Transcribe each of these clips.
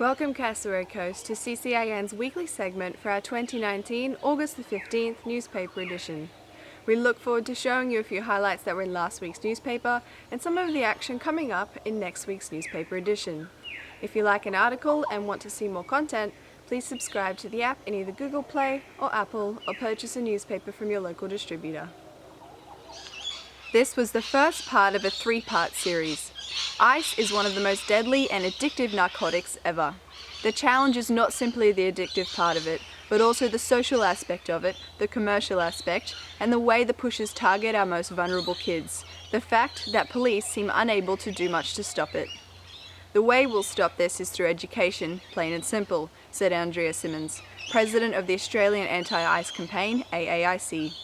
Welcome Cassowary Coast to CCIN's weekly segment for our 2019 August the 15th newspaper edition. We look forward to showing you a few highlights that were in last week's newspaper and some of the action coming up in next week's newspaper edition. If you like an article and want to see more content, please subscribe to the app in either Google Play or Apple or purchase a newspaper from your local distributor. This was the first part of a three-part series. Ice is one of the most deadly and addictive narcotics ever. The challenge is not simply the addictive part of it, but also the social aspect of it, the commercial aspect, and the way the pushers target our most vulnerable kids. The fact that police seem unable to do much to stop it. The way we'll stop this is through education, plain and simple, said Andrea Simmons, president of the Australian Anti-Ice Campaign, AAIC.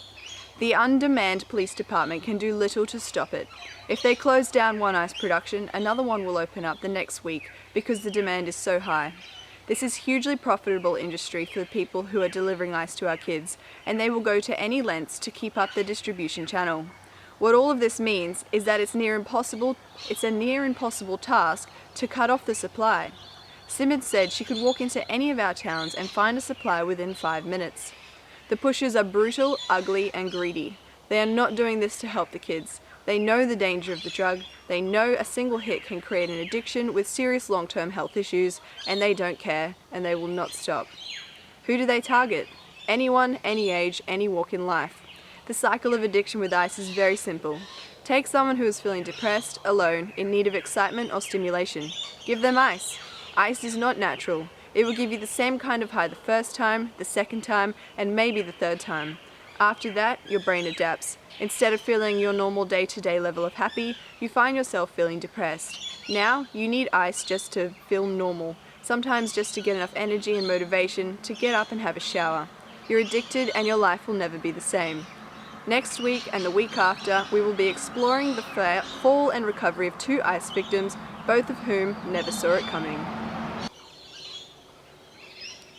The undermanned police department can do little to stop it. If they close down one ice production, another one will open up the next week because the demand is so high. This is hugely profitable industry for the people who are delivering ice to our kids, and they will go to any lengths to keep up the distribution channel. What all of this means is that it's a near impossible task to cut off the supply. Simmons said she could walk into any of our towns and find a supply within 5 minutes. The pushers are brutal, ugly, and greedy. They are not doing this to help the kids. They know the danger of the drug, they know a single hit can create an addiction with serious long-term health issues, and they don't care, and they will not stop. Who do they target? Anyone, any age, any walk in life. The cycle of addiction with ice is very simple. Take someone who is feeling depressed, alone, in need of excitement or stimulation. Give them ice. Ice is not natural. It will give you the same kind of high the first time, the second time, and maybe the third time. After that, your brain adapts. Instead of feeling your normal day-to-day level of happy, you find yourself feeling depressed. Now, you need ice just to feel normal, sometimes just to get enough energy and motivation to get up and have a shower. You're addicted and your life will never be the same. Next week and the week after, we will be exploring the fall and recovery of 2 ice victims, both of whom never saw it coming.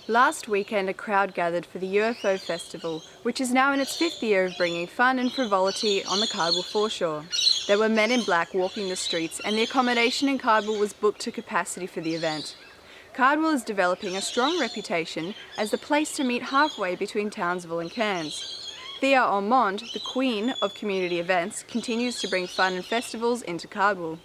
Last weekend, a crowd gathered for the UFO Festival, which is now in its 5th year of bringing fun and frivolity on the Cardwell foreshore. There were men in black walking the streets, and the accommodation in Cardwell was booked to capacity for the event. Cardwell is developing a strong reputation as the place to meet halfway between Townsville and Cairns. Thea Ormond, the queen of community events, continues to bring fun and festivals into Cardwell.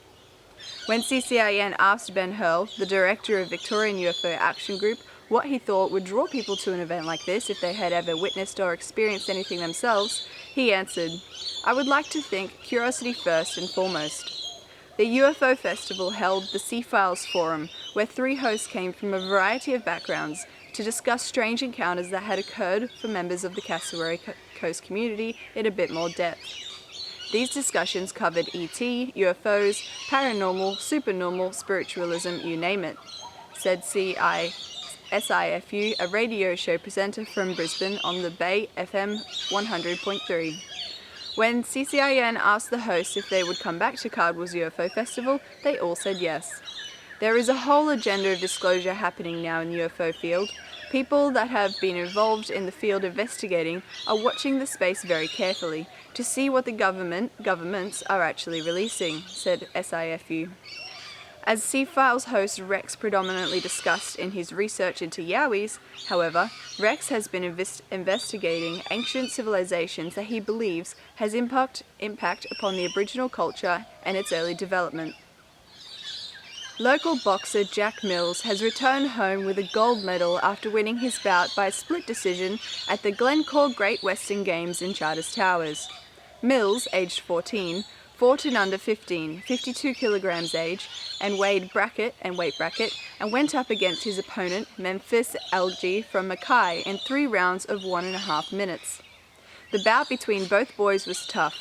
When CCIN asked Ben Hurl, the director of Victorian UFO Action Group, what he thought would draw people to an event like this if they had ever witnessed or experienced anything themselves, he answered, "I would like to think curiosity first and foremost." The UFO Festival held the Sea Files Forum, where 3 hosts came from a variety of backgrounds to discuss strange encounters that had occurred for members of the Cassowary Coast community in a bit more depth. These discussions covered ET, UFOs, paranormal, supernormal, spiritualism, you name it, said SIFU, a radio show presenter from Brisbane on the Bay FM 100.3. When CCIN asked the hosts if they would come back to Cardwell's UFO Festival, they all said yes. There is a whole agenda of disclosure happening now in the UFO field. People that have been involved in the field investigating are watching the space very carefully to see what the governments are actually releasing, said SIFU. As C-Files host Rex predominantly discussed in his research into Yowies, however, Rex has been investigating ancient civilizations that he believes has impact upon the Aboriginal culture and its early development. Local boxer Jack Mills has returned home with a gold medal after winning his bout by a split decision at the Glencore Great Western Games in Charters Towers. Mills, aged 14, fought in under 15, 52 kilograms age, and weight bracket, and went up against his opponent, Memphis Algie from Mackay, in 3 rounds of 1.5 minutes. The bout between both boys was tough,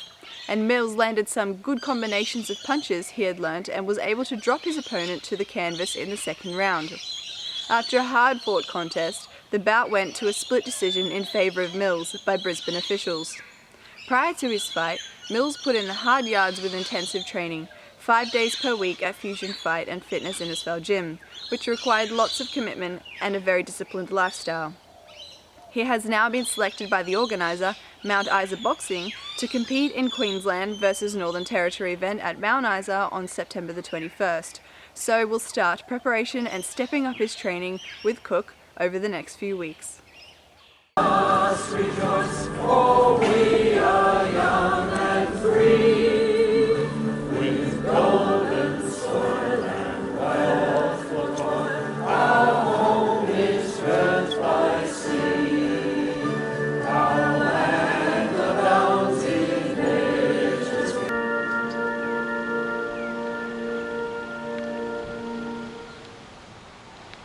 and Mills landed some good combinations of punches he had learnt and was able to drop his opponent to the canvas in the 2nd round. After a hard-fought contest, the bout went to a split decision in favour of Mills by Brisbane officials. Prior to his fight, Mills put in the hard yards with intensive training, 5 days per week at Fusion Fight and Fitness Innisfail Gym, which required lots of commitment and a very disciplined lifestyle. He has now been selected by the organiser, Mount Isa Boxing, to compete in Queensland versus Northern Territory event at Mount Isa on September the 21st, so we'll start preparation and stepping up his training with Cook over the next few weeks. Rejoice, for we are young and free, with golden soil and wealthful toil. Our home is girt by sea, our land the bounty nature's free.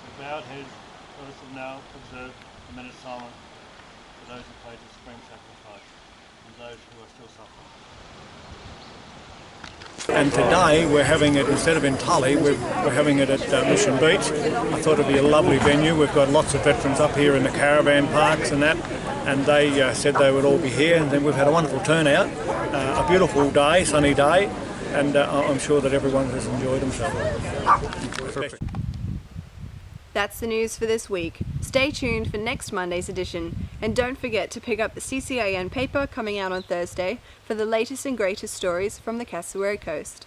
The bowed heads, let us now observe a minute silence for those who paid the supreme sacrifice and those who are still suffering. And today we're having it, instead of in Tully, we're having it at Mission Beach. I thought it'd be a lovely venue. We've got lots of veterans up here in the caravan parks and that, and they said they would all be here, and then we've had a wonderful turnout, a beautiful day, sunny day, and I'm sure that everyone has enjoyed themselves. Perfect. That's the news for this week. Stay tuned for next Monday's edition, and don't forget to pick up the CCAN paper coming out on Thursday for the latest and greatest stories from the Cassowary Coast.